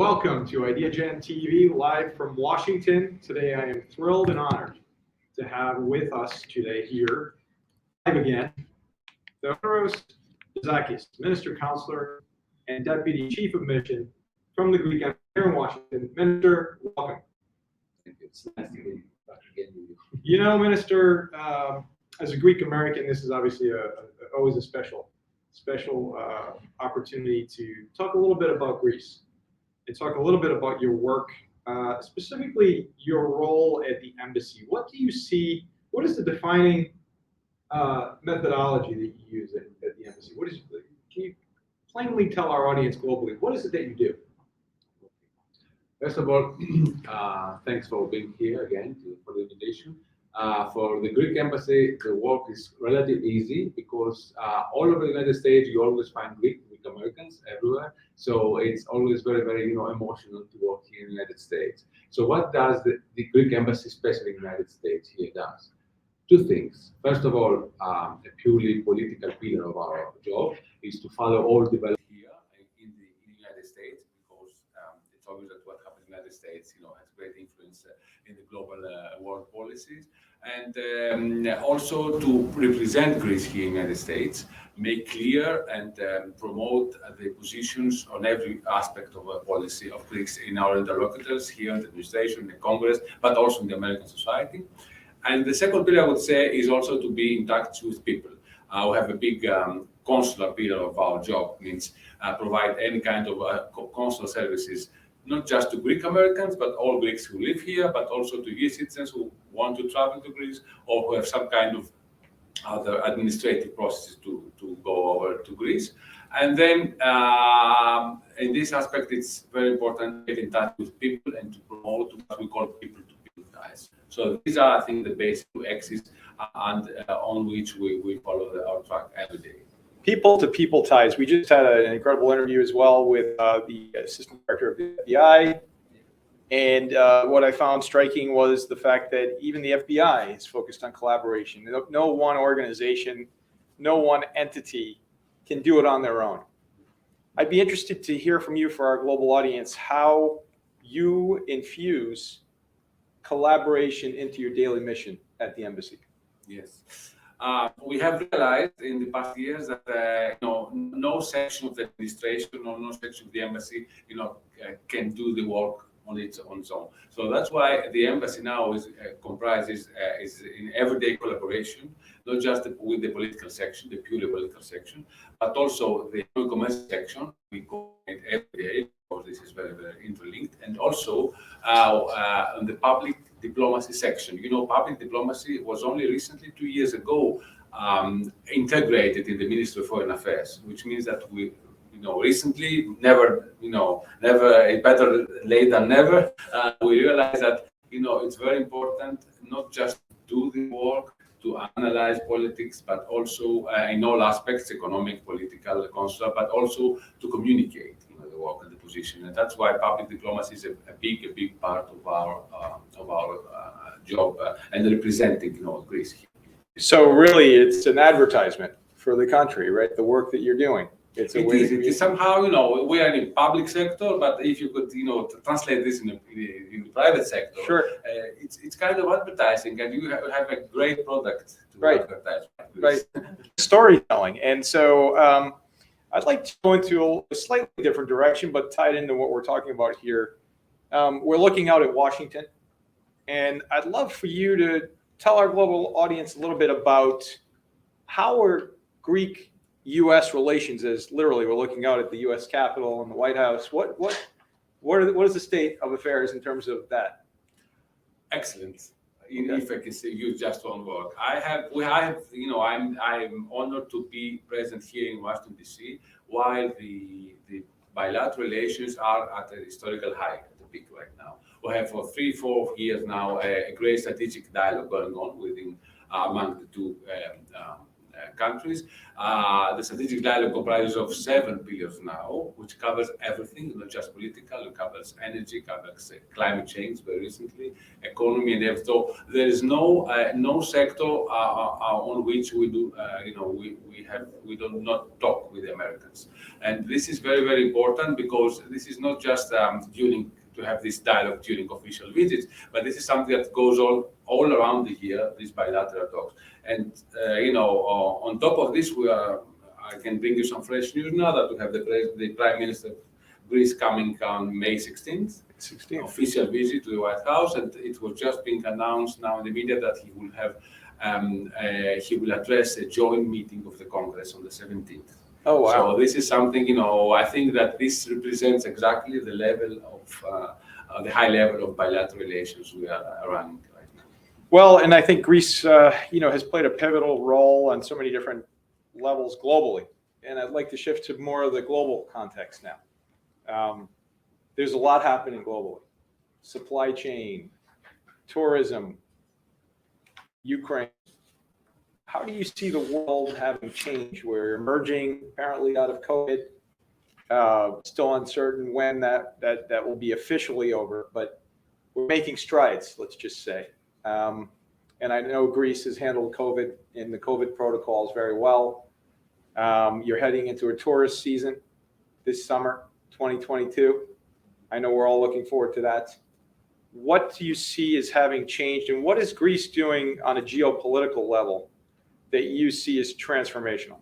Welcome to Ideagen TV, live from Washington. Today I am thrilled and honored to have with us today here, live again, Theodore Bizakis, Minister Counselor and Deputy Chief of Mission from the Greek Empire here in Washington. Minister, welcome. It's nice to be back again with you. You know, Minister, as a Greek American, this is obviously always a special opportunity to talk a little bit about Greece and talk a little bit about your work, specifically your role at the embassy. What do you see? What is the defining methodology that you use at the embassy? Can you plainly tell our audience globally, what is it that you do? First of all, thanks for being here again for the invitation. For the Greek embassy, the work is relatively easy because all over the United States, you always find Greek Americans everywhere. So it's always very, very emotional to work here in the United States. So what does the Greek embassy, especially in the United States, here does? Two things. First of all, a purely political pillar of our job is to follow all developments here in the United States, because it's obvious that what happens in the United States, has great influence in the global world policies, and also to represent Greece here in the United States, make clear and promote the positions on every aspect of our policy of Greece in our interlocutors here in the administration, in the Congress, but also in the American society. And the second pillar, I would say, is also to be in touch with people. We have a big consular pillar of our job, means provide any kind of consular services, not just to Greek Americans, but all Greeks who live here, but also to EU citizens who want to travel to Greece or who have some kind of other administrative processes to go over to Greece. And then in this aspect, it's very important to get in touch with people and to promote what we call people-to-people ties. So these are, I think, the basic axes and on which we follow our track every day. People-to-people ties. We just had an incredible interview as well with the Assistant Director of the FBI. And what I found striking was the fact that even the FBI is focused on collaboration. No one organization, no one entity can do it on their own. I'd be interested to hear from you, for our global audience, how you infuse collaboration into your daily mission at the embassy. Yes. We have realized in the past years that no section of the administration or no section of the embassy can do the work on its own. So that's why the embassy now comprises is in everyday collaboration, not just with the political section, the purely political section, but also the commercial section. We coordinate every day because this is very, very interlinked, and also on the public diplomacy section. Public diplomacy was only recently, 2 years ago, integrated in the Ministry of Foreign Affairs, which means that we recently, never, better late than never, we realize that, it's very important not just to do the work, to analyze politics, but also in all aspects, economic, political, consular, but also to communicate, the work and the position. And that's why public diplomacy is a big part of our job and representing, Greece here. So really, it's an advertisement for the country, right? The work that you're doing. It is somehow, we are in the public sector, but if you could, translate this in the private sector, sure, it's kind of advertising, and you have a great product to advertise. Right, storytelling. And so I'd like to go into a slightly different direction, but tied into what we're talking about here. We're looking out at Washington, and I'd love for you to tell our global audience a little bit about how are Greek-U.S. relations, as literally we're looking out at the U.S. Capitol and the White House. What is the state of affairs in terms of that? Excellent. If I can say, use just one word, I'm honored to be present here in Washington D.C. while the bilateral relations are at a historical high, at the peak right now. We have for 3-4 years now a great strategic dialogue going on among the two countries. The strategic dialogue comprises of 7 pillars now, which covers everything, not just political. It covers energy, covers climate change very recently, economy, and health. So there is no sector on which we do, we do not talk with the Americans. And this is very, very important because this is not just to have this dialogue during official visits, but this is something that goes all around the year, these bilateral talks. And on top of this, I can bring you some fresh news now that we have the Prime Minister of Greece coming on May 16th. Official visit to the White House, and it was just being announced now in the media that he will address a joint meeting of the Congress on the 17th. Oh, wow. So this is something, I think that this represents exactly the level of the high level of bilateral relations we are running right now. Well, and I think Greece, has played a pivotal role on so many different levels globally. And I'd like to shift to more of the global context now. There's a lot happening globally. Supply chain, tourism, Ukraine. How do you see the world having changed? We're emerging apparently out of COVID. Still uncertain when that will be officially over, but we're making strides, let's just say. And I know Greece has handled COVID and the COVID protocols very well. You're heading into a tourist season this summer, 2022. I know we're all looking forward to that. What do you see as having changed, and what is Greece doing on a geopolitical level that you see as transformational?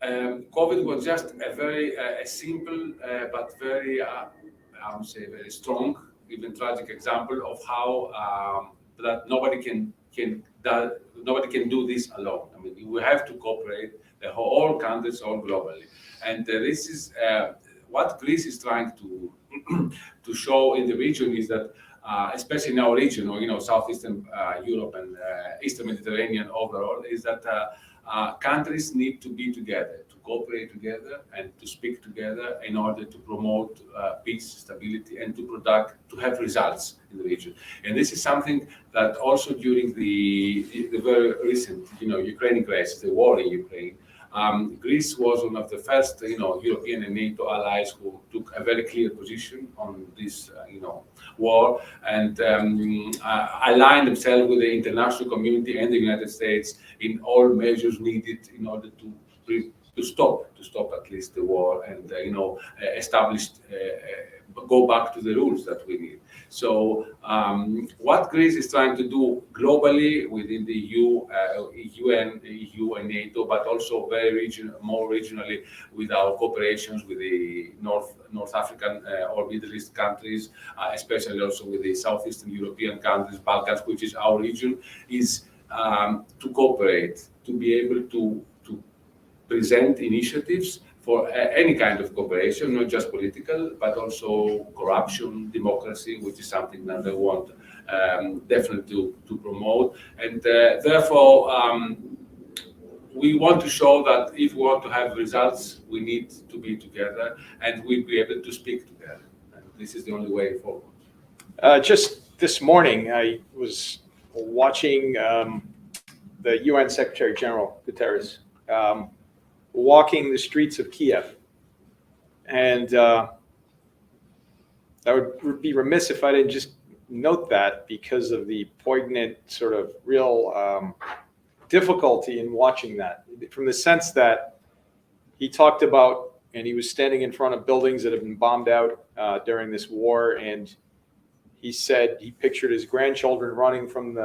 COVID was just a very simple but very, I would say, very strong, even tragic example of how that nobody can do this alone. I mean, we have to cooperate, all countries, all globally, and this is what Greece is trying to show in the region is that. Especially in our region, or southeastern Europe and Eastern Mediterranean overall, is that countries need to be together, to cooperate together, and to speak together in order to promote peace, stability, and to have results in the region. And this is something that also during the very recent, Ukrainian crisis, the war in Ukraine. Greece was one of the first, European and NATO allies who took a very clear position on this, war, and aligned themselves with the international community and the United States in all measures needed in order to stop at least the war and, go back to the rules that we need. So what Greece is trying to do globally within the EU and NATO, but also more regionally with our cooperations with the North African or Middle East countries, especially also with the Southeastern European countries, Balkans, which is our region, is to cooperate, to be able to present initiatives for any kind of cooperation, not just political, but also corruption, democracy, which is something that they want definitely to promote. And therefore, we want to show that if we want to have results, we need to be together and we'll be able to speak together. And this is the only way forward. Just this morning, I was watching the UN Secretary General Guterres walking the streets of Kiev. And I would be remiss if I didn't just note that because of the poignant sort of real difficulty in watching that, from the sense that he talked about, and he was standing in front of buildings that have been bombed out during this war, and he said he pictured his grandchildren running from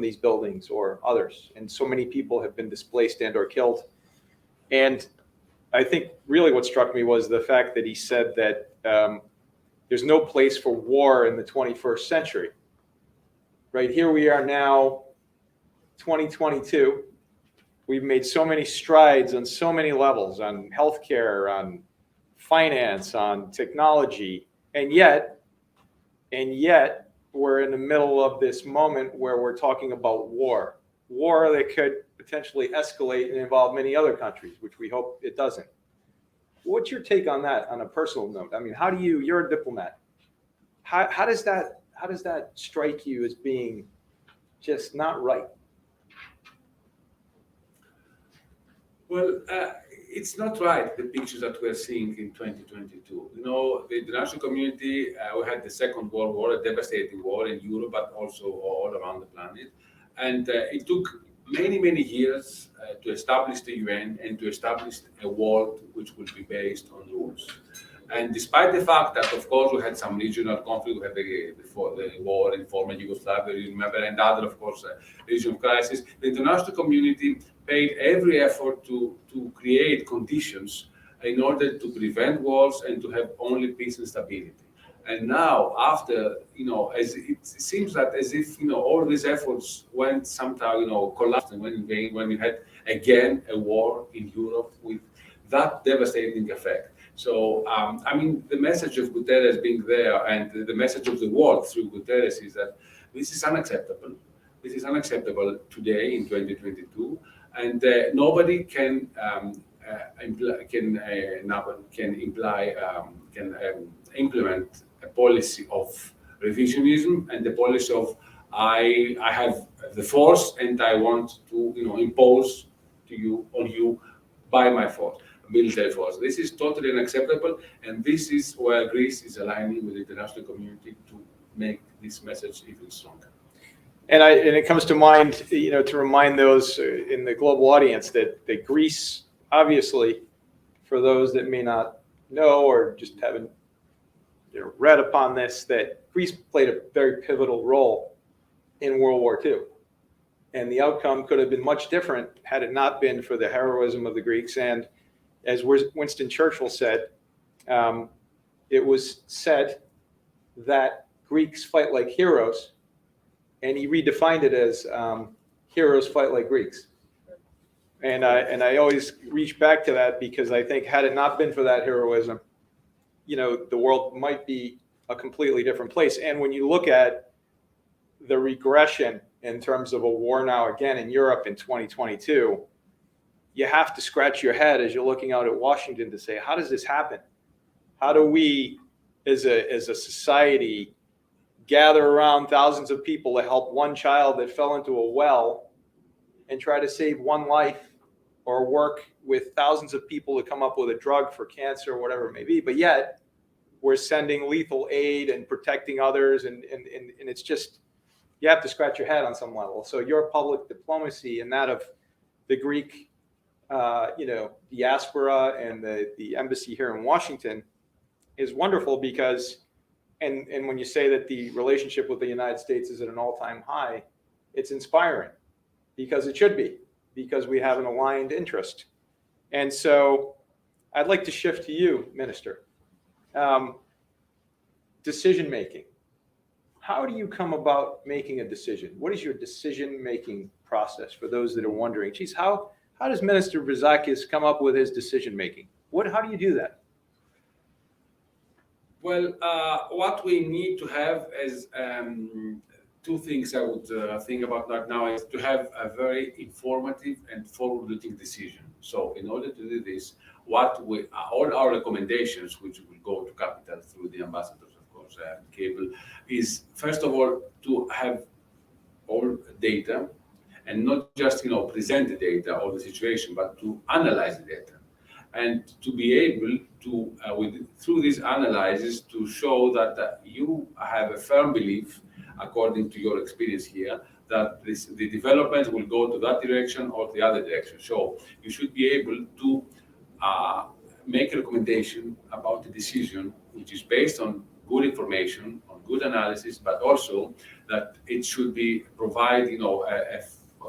these buildings or others, and so many people have been displaced and or killed. And I think really what struck me was the fact that he said that there's no place for war in the 21st century. Right here we are now, 2022. We've made so many strides on so many levels, on healthcare, on finance, on technology, and yet we're in the middle of this moment where we're talking about war that could potentially escalate and involve many other countries, which we hope it doesn't. What's your take on that on a personal note? I mean, you're a diplomat. How does that strike you as being just not right? Well, it's not right, the pictures that we're seeing in 2022. You know, the international community, we had the Second World War, a devastating war in Europe, but also all around the planet. And it took many, many years to establish the UN and to establish a world which would be based on rules. And despite the fact that, of course, we had some regional conflict, we had the war in former Yugoslavia, you remember, and other, of course, regional crisis, the international community paid every effort to create conditions in order to prevent wars and to have only peace and stability. And now, after, as it seems that as if, all these efforts went somehow, collapsed and went in vain when we had again a war in Europe with that devastating effect. So, I mean, the message of Guterres being there and the message of the world through Guterres is that this is unacceptable. This is unacceptable today in 2022, and nobody can implement a policy of revisionism and the policy of I have the force and I want to impose on you by my force. Military force. This is totally unacceptable, and this is where Greece is aligning with the international community to make this message even stronger. And it comes to mind, to remind those in the global audience that Greece, obviously, for those that may not know or just haven't read upon this, that Greece played a very pivotal role in World War II. And the outcome could have been much different had it not been for the heroism of the Greeks. And as Winston Churchill said, it was said that Greeks fight like heroes, and he redefined it as heroes fight like Greeks. And I always reach back to that because I think had it not been for that heroism, the world might be a completely different place. And when you look at the regression in terms of a war now again in Europe in 2022, you have to scratch your head as you're looking out at Washington to say, how does this happen? How do we, as a society, gather around thousands of people to help one child that fell into a well and try to save one life, or work with thousands of people to come up with a drug for cancer or whatever it may be, but yet we're sending lethal aid and protecting others, and it's just, you have to scratch your head on some level. So your public diplomacy and that of the Greek diaspora and the embassy here in Washington is wonderful because, and when you say that the relationship with the United States is at an all-time high, it's inspiring because it should be, because we have an aligned interest. And so I'd like to shift to you, Minister. Decision-making. How do you come about making a decision? What is your decision-making process for those that are wondering, geez, how does Minister Bizakis come up with his decision-making? How do you do that? Well, what we need to have is two things I would think about right now is to have a very informative and forward-looking decision. So in order to do this, all our recommendations, which will go to capital through the ambassadors, of course, cable, is first of all to have all data and not just present the data or the situation, but to analyze the data and to be able to through these analyses to show that you have a firm belief, according to your experience here, that the developments will go to that direction or the other direction. So you should be able to make a recommendation about the decision, which is based on good information, on good analysis, but also that it should be provide a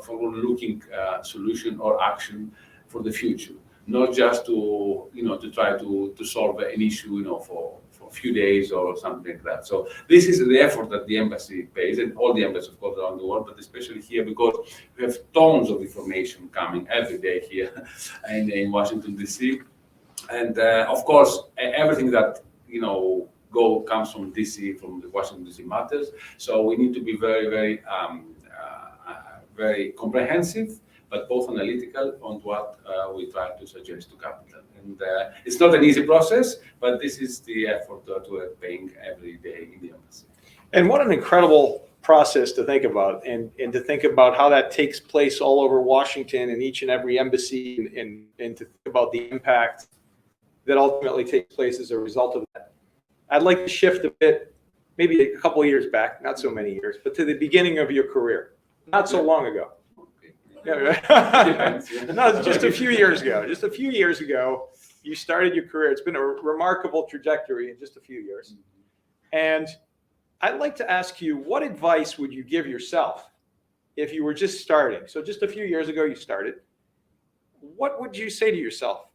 forward-looking solution or action for the future, not just to try to solve an issue for a few days or something like that. So this is the effort that the embassy pays, and all the embassies, of course, around the world, but especially here because we have tons of information coming every day here in Washington, D.C. And of course, everything that comes from D.C., from the Washington, D.C. matters. So we need to be very, very, very comprehensive, but both analytical on what we try to suggest to capital. And it's not an easy process, but this is the effort that we're paying every day in the embassy. And what an incredible process to think about, and to think about how that takes place all over Washington and each and every embassy, and to think about the impact that ultimately takes place as a result of that. I'd like to shift a bit, maybe a couple of years back, not so many years, but to the beginning of your career, not so long ago. Yeah, right. No, just a few years ago. Just a few years ago, you started your career. It's been a remarkable trajectory in just a few years. And I'd like to ask you, what advice would you give yourself if you were just starting? So just a few years ago, you started. What would you say to yourself,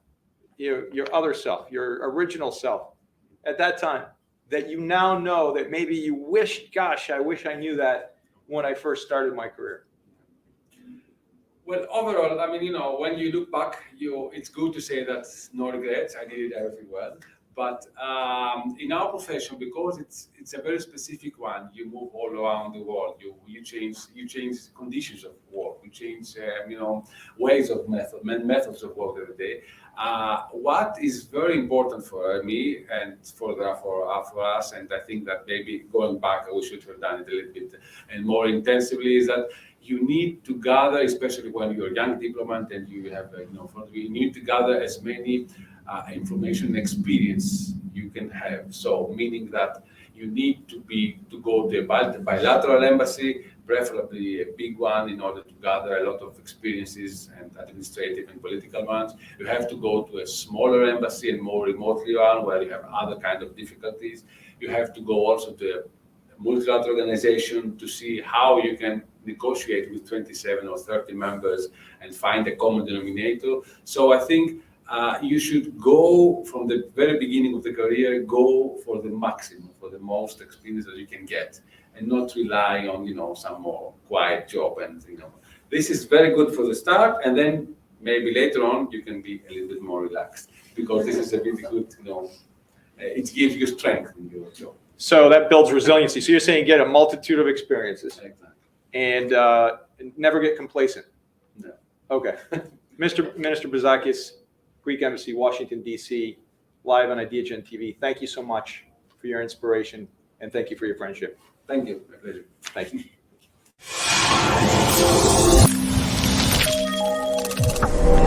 your other self, your original self at that time, that you now know that maybe you wished, gosh, I wish I knew that when I first started my career? Well, overall, I mean, when you look back, it's good to say that no regrets. I did everything well. But in our profession, because it's a very specific one, you move all around the world. You change conditions of work. You change ways of methods of work every day. What is very important for me and for us, and I think that maybe going back, we should have done it a little bit and more intensively, is that you need to gather, especially when you're a young diplomat and you have, you need to gather as many information and experience you can have. So meaning that you need to go to a bilateral embassy, preferably a big one, in order to gather a lot of experiences and administrative and political ones. You have to go to a smaller embassy and more remotely one where you have other kind of difficulties. You have to go also to a multilateral organization to see how you can negotiate with 27 or 30 members and find a common denominator. So I think you should go from the very beginning of the career, go for the maximum, for the most experience that you can get, and not rely on, some more quiet job. And, this is very good for the start. And then maybe later on, you can be a little bit more relaxed, because this is a really good, it gives you strength in your job. So that builds resiliency. So you're saying get a multitude of experiences. Exactly. And never get complacent. No. Okay. Minister Bizakis, Greek Embassy, Washington, D.C., live on Ideagen TV. Thank you so much for your inspiration, and thank you for your friendship. Thank you. My pleasure. Thank you.